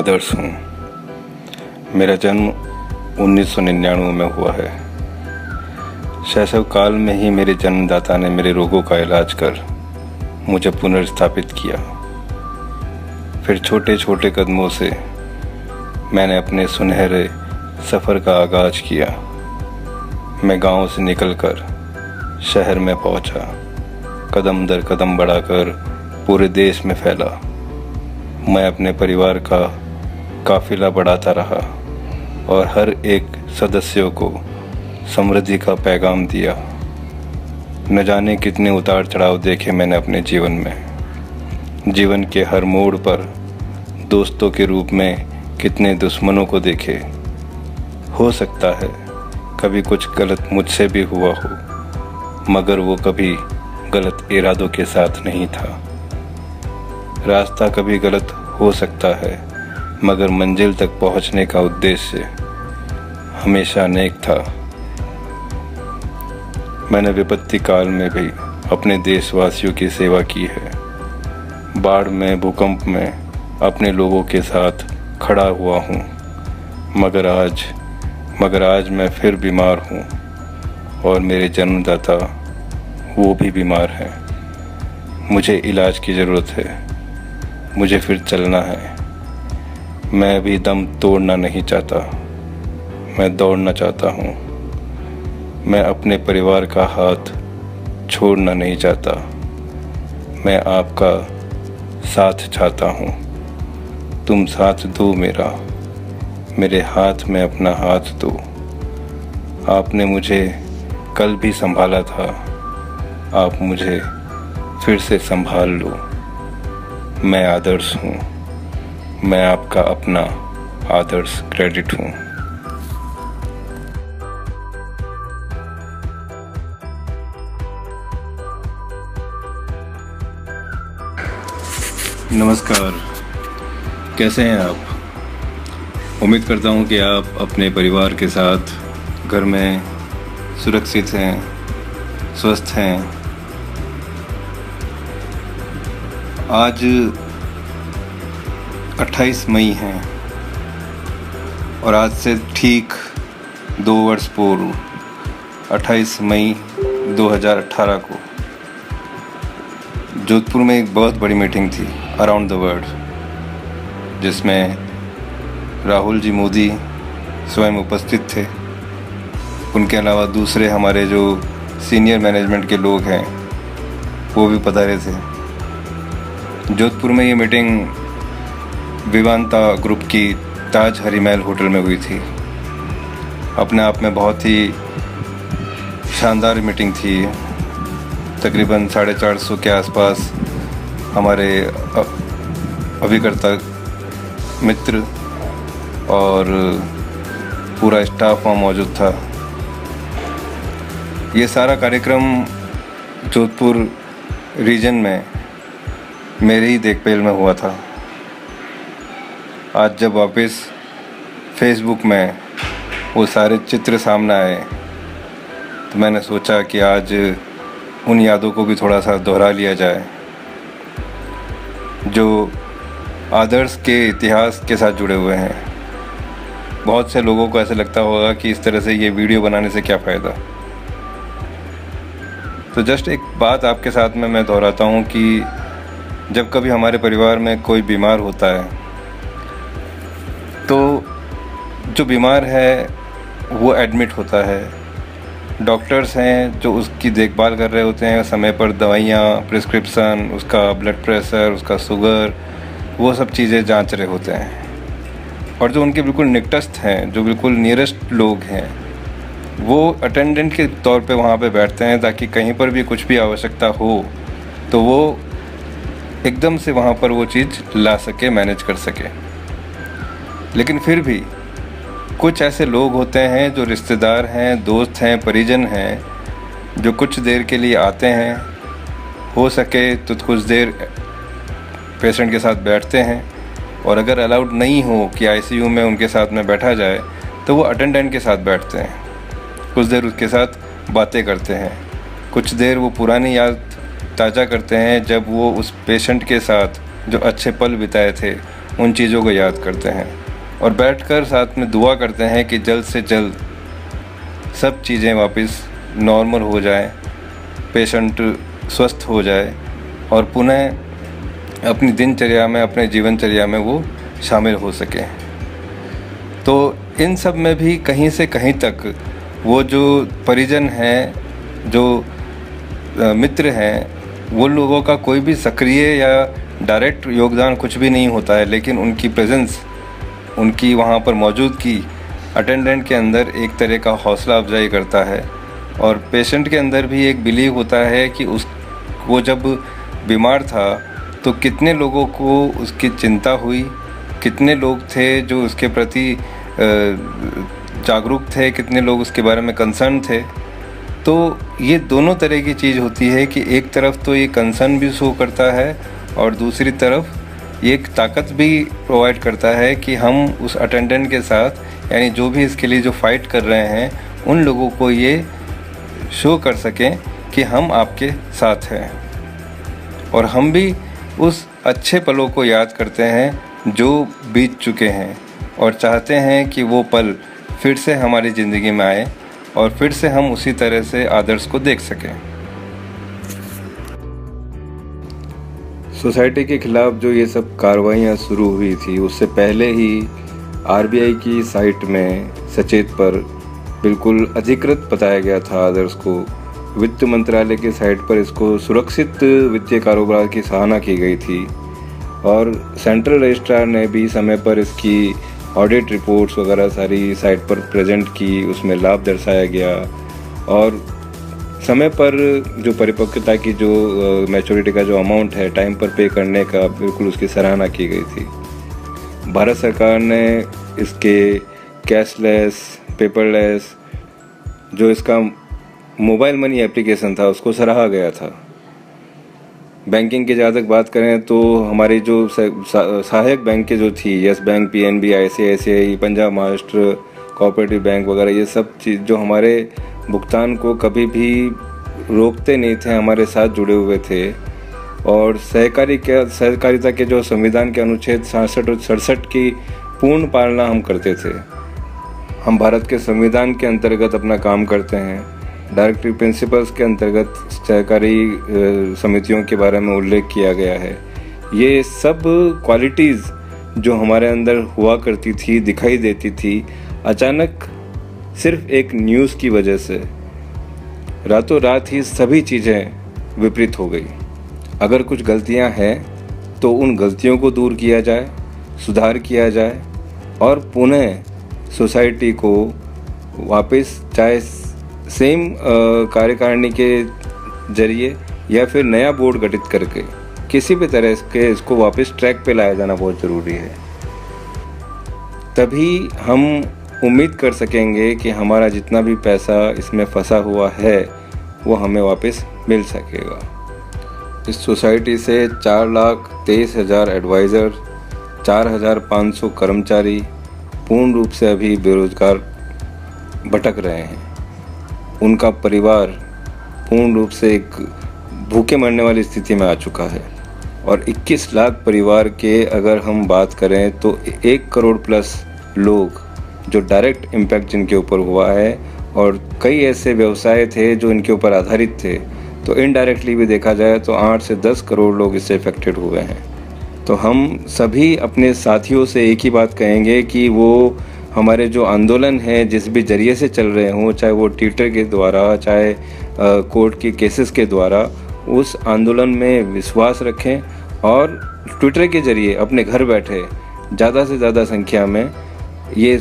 आदर्श हूँ। मेरा जन्म 1999 में हुआ है। शैशव काल में ही मेरे जन्मदाता ने मेरे रोगों का इलाज कर मुझे पुनर्स्थापित किया। फिर छोटे छोटे कदमों से मैंने अपने सुनहरे सफ़र का आगाज़ किया। मैं गांव से निकलकर शहर में पहुंचा, कदम दर कदम बढ़ाकर पूरे देश में फैला। मैं अपने परिवार का काफिला बढ़ाता रहा और हर एक सदस्यों को समृद्धि का पैगाम दिया। न जाने कितने उतार चढ़ाव देखे मैंने अपने जीवन में। जीवन के हर मोड़ पर दोस्तों के रूप में कितने दुश्मनों को देखे। हो सकता है कभी कुछ गलत मुझसे भी हुआ हो, मगर वो कभी गलत इरादों के साथ नहीं था। रास्ता कभी गलत हो सकता है, मगर मंजिल तक पहुंचने का उद्देश्य हमेशा नेक था। मैंने विपत्ति काल में भी अपने देशवासियों की सेवा की है। बाढ़ में, भूकंप में अपने लोगों के साथ खड़ा हुआ हूँ, मगर आज मैं फिर बीमार हूँ और मेरे जन्मदाता वो भी बीमार हैं। मुझे इलाज की ज़रूरत है, मुझे फिर चलना है। मैं अभी दम तोड़ना नहीं चाहता, मैं दौड़ना चाहता हूँ। मैं अपने परिवार का हाथ छोड़ना नहीं चाहता, मैं आपका साथ चाहता हूँ। तुम साथ दो मेरे हाथ में अपना हाथ दो। आपने मुझे कल भी संभाला था, आप मुझे फिर से संभाल लो। मैं आदर्श हूँ, मैं आपका अपना आदर्श क्रेडिट हूँ। नमस्कार, कैसे हैं आप? उम्मीद करता हूं कि आप अपने परिवार के साथ घर में सुरक्षित हैं, स्वस्थ हैं। आज 28 मई है और आज से ठीक 2 वर्ष पूर्व 28 मई 2018 को जोधपुर में एक बहुत बड़ी मीटिंग थी अराउंड द वर्ल्ड, जिसमें राहुल जी मोदी स्वयं उपस्थित थे। उनके अलावा दूसरे हमारे जो सीनियर मैनेजमेंट के लोग हैं वो भी पधारे थे। जोधपुर में ये मीटिंग विवांता ग्रुप की ताज हरीमहल होटल में हुई थी। अपने आप में बहुत ही शानदार मीटिंग थी। तकरीबन 450 के आसपास हमारे अभिकर्ता मित्र और पूरा स्टाफ वहाँ मौजूद था। ये सारा कार्यक्रम जोधपुर रीजन में मेरे ही देखभाल में हुआ था। आज जब वापस फेसबुक में वो सारे चित्र सामने आए तो मैंने सोचा कि आज उन यादों को भी थोड़ा सा दोहरा लिया जाए, जो आदर्श के इतिहास के साथ जुड़े हुए हैं। बहुत से लोगों को ऐसा लगता होगा कि इस तरह से ये वीडियो बनाने से क्या फ़ायदा। तो जस्ट एक बात आपके साथ में मैं दोहराता हूँ कि जब कभी हमारे परिवार में कोई बीमार होता है तो जो बीमार है वो एडमिट होता है। डॉक्टर्स हैं जो उसकी देखभाल कर रहे होते हैं, समय पर दवाइयाँ, प्रिस्क्रिप्शन, उसका ब्लड प्रेशर, उसका शुगर, वो सब चीज़ें जांच रहे होते हैं। और जो उनके बिल्कुल निकटस्थ हैं, जो बिल्कुल नियरेस्ट लोग हैं, वो अटेंडेंट के तौर पे वहाँ पे बैठते हैं ताकि कहीं पर भी कुछ भी आवश्यकता हो तो वो एकदम से वहाँ पर वो चीज़ ला सके, मैनेज कर सके। लेकिन फिर भी कुछ ऐसे लोग होते हैं जो रिश्तेदार हैं, दोस्त हैं, परिजन हैं, जो कुछ देर के लिए आते हैं, हो सके तो कुछ देर पेशेंट के साथ बैठते हैं, और अगर अलाउड नहीं हो कि आईसीयू में उनके साथ में बैठा जाए तो वो अटेंडेंट के साथ बैठते हैं, कुछ देर उसके साथ बातें करते हैं, कुछ देर वो पुरानी याद ताज़ा करते हैं जब वो उस पेशेंट के साथ जो अच्छे पल बिताए थे उन चीज़ों को याद करते हैं और बैठकर साथ में दुआ करते हैं कि जल्द से जल्द सब चीज़ें वापस नॉर्मल हो जाएं, पेशेंट स्वस्थ हो जाए और पुनः अपनी दिनचर्या में, अपने जीवनचर्या में वो शामिल हो सके। तो इन सब में भी कहीं से कहीं तक वो जो परिजन हैं, जो मित्र हैं, वो लोगों का कोई भी सक्रिय या डायरेक्ट योगदान कुछ भी नहीं होता है, लेकिन उनकी प्रेजेंस, उनकी वहाँ पर मौजूदगी अटेंडेंट के अंदर एक तरह का हौसला अफजाई करता है और पेशेंट के अंदर भी एक बिलीव होता है कि वो जब बीमार था तो कितने लोगों को उसकी चिंता हुई, कितने लोग थे जो उसके प्रति जागरूक थे, कितने लोग उसके बारे में कंसर्न थे। तो ये दोनों तरह की चीज़ होती है कि एक तरफ तो ये कंसर्न भी शो करता है और दूसरी तरफ ये एक ताकत भी प्रोवाइड करता है कि हम उस अटेंडेंट के साथ, यानी जो भी इसके लिए जो फाइट कर रहे हैं, उन लोगों को ये शो कर सकें कि हम आपके साथ हैं और हम भी उस अच्छे पलों को याद करते हैं जो बीत चुके हैं और चाहते हैं कि वो पल फिर से हमारी ज़िंदगी में आए और फिर से हम उसी तरह से आदर्श को देख सकें। सोसाइटी के खिलाफ जो ये सब कार्रवाइयाँ शुरू हुई थी, उससे पहले ही आरबीआई की साइट में सचेत पर बिल्कुल अधिकृत बताया गया था आदर्श को। वित्त मंत्रालय की साइट पर इसको सुरक्षित वित्तीय कारोबार की सराहना की गई थी और सेंट्रल रजिस्ट्रार ने भी समय पर इसकी ऑडिट रिपोर्ट्स वगैरह सारी साइट पर प्रेजेंट की, उसमें लाभ दर्शाया गया और समय पर जो परिपक्वता की जो मैच्योरिटी का जो अमाउंट है टाइम पर पे करने का बिल्कुल उसकी सराहना की गई थी। भारत सरकार ने इसके कैशलेस, पेपरलेस, जो इसका मोबाइल मनी एप्लीकेशन था उसको सराहा गया था। बैंकिंग की जहाँ तक बात करें तो हमारी जो सहायक बैंकें जो थी, yes bank, PNB, ICICI, Punjab Maharashtra cooperative bank वगैरह, ये सब चीज़ जो हमारे भुगतान को कभी भी रोकते नहीं थे, हमारे साथ जुड़े हुए थे और सहकारिता के जो संविधान के अनुच्छेद 66 और 67 की पूर्ण पालना हम करते थे। हम भारत के संविधान के अंतर्गत अपना काम करते हैं। डायरेक्टिव प्रिंसिपल्स के अंतर्गत सहकारी समितियों के बारे में उल्लेख किया गया है। ये सब क्वालिटीज़ जो हमारे अंदर हुआ करती थी, दिखाई देती थी, अचानक सिर्फ एक न्यूज़ की वजह से रातों रात ही सभी चीज़ें विपरीत हो गई। अगर कुछ गलतियां हैं तो उन गलतियों को दूर किया जाए, सुधार किया जाए और पुनः सोसाइटी को वापस चाहे सेम कार्यकारिणी के जरिए या फिर नया बोर्ड गठित करके किसी भी तरह के इसको वापस ट्रैक पे लाया जाना बहुत ज़रूरी है। तभी हम उम्मीद कर सकेंगे कि हमारा जितना भी पैसा इसमें फंसा हुआ है वो हमें वापस मिल सकेगा। इस सोसाइटी से 4,23,000 एडवाइज़र, 4,500 कर्मचारी पूर्ण रूप से अभी बेरोजगार भटक रहे हैं। उनका परिवार पूर्ण रूप से एक भूखे मरने वाली स्थिति में आ चुका है और 21 लाख परिवार के अगर हम बात करें तो 1 करोड़ प्लस लोग जो डायरेक्ट इम्पैक्ट जिनके ऊपर हुआ है और कई ऐसे व्यवसाय थे जो इनके ऊपर आधारित थे, तो इनडायरेक्टली भी देखा जाए तो 8 से 10 करोड़ लोग इससे इफेक्टेड हुए हैं। तो हम सभी अपने साथियों से एक ही बात कहेंगे कि वो हमारे जो आंदोलन है जिस भी जरिए से चल रहे हों, चाहे वो ट्विटर के द्वारा, चाहे कोर्ट के केसेस के द्वारा, उस आंदोलन में विश्वास रखें और ट्विटर के जरिए अपने घर बैठे ज़्यादा से ज़्यादा संख्या में ये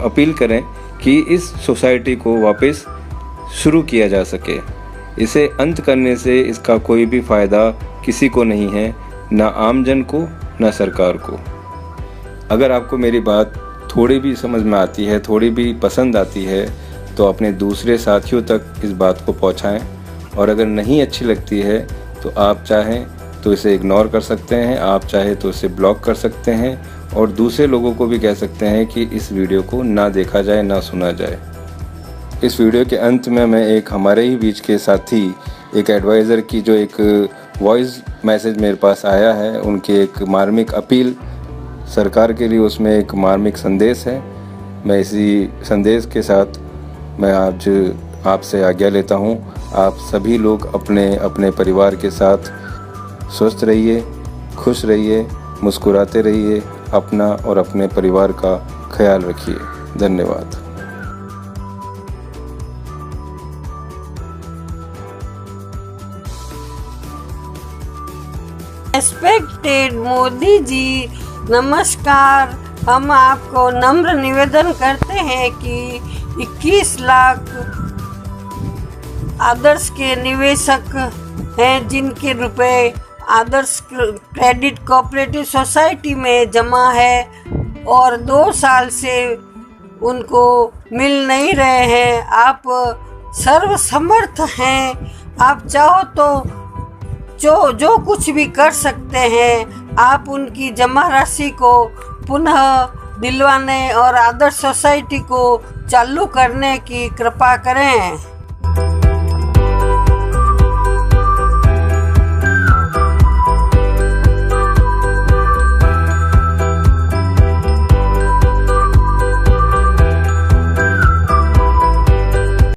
अपील करें कि इस सोसाइटी को वापस शुरू किया जा सके। इसे अंत करने से इसका कोई भी फ़ायदा किसी को नहीं है, ना आमजन को ना सरकार को। अगर आपको मेरी बात थोड़ी भी समझ में आती है, थोड़ी भी पसंद आती है, तो अपने दूसरे साथियों तक इस बात को पहुंचाएं और अगर नहीं अच्छी लगती है तो आप चाहें तो इसे इग्नोर कर सकते हैं, आप चाहे तो इसे ब्लॉक कर सकते हैं और दूसरे लोगों को भी कह सकते हैं कि इस वीडियो को ना देखा जाए, ना सुना जाए। इस वीडियो के अंत में मैं एक हमारे ही बीच के साथी, एक एडवाइज़र की जो एक वॉइस मैसेज मेरे पास आया है, उनकी एक मार्मिक अपील सरकार के लिए उसमें एक मार्मिक संदेश है। मैं इसी संदेश के साथ मैं आज आपसे आज्ञा लेता हूँ। आप सभी लोग अपने अपने परिवार के साथ स्वस्थ रहिए, खुश रहिए, मुस्कुराते रहिए, अपना और अपने परिवार का ख्याल रखिए। धन्यवाद। रेस्पेक्टेड मोदी जी, नमस्कार। हम आपको नम्र निवेदन करते हैं कि 21 लाख आदर्श के निवेशक हैं जिनके रुपए आदर्श क्रेडिट कोऑपरेटिव सोसाइटी में जमा है और 2 साल से उनको मिल नहीं रहे हैं। आप सर्वसमर्थ हैं, आप चाहो तो जो कुछ भी कर सकते हैं। आप उनकी जमा राशि को पुनः दिलवाने और आदर्श सोसाइटी को चालू करने की कृपा करें।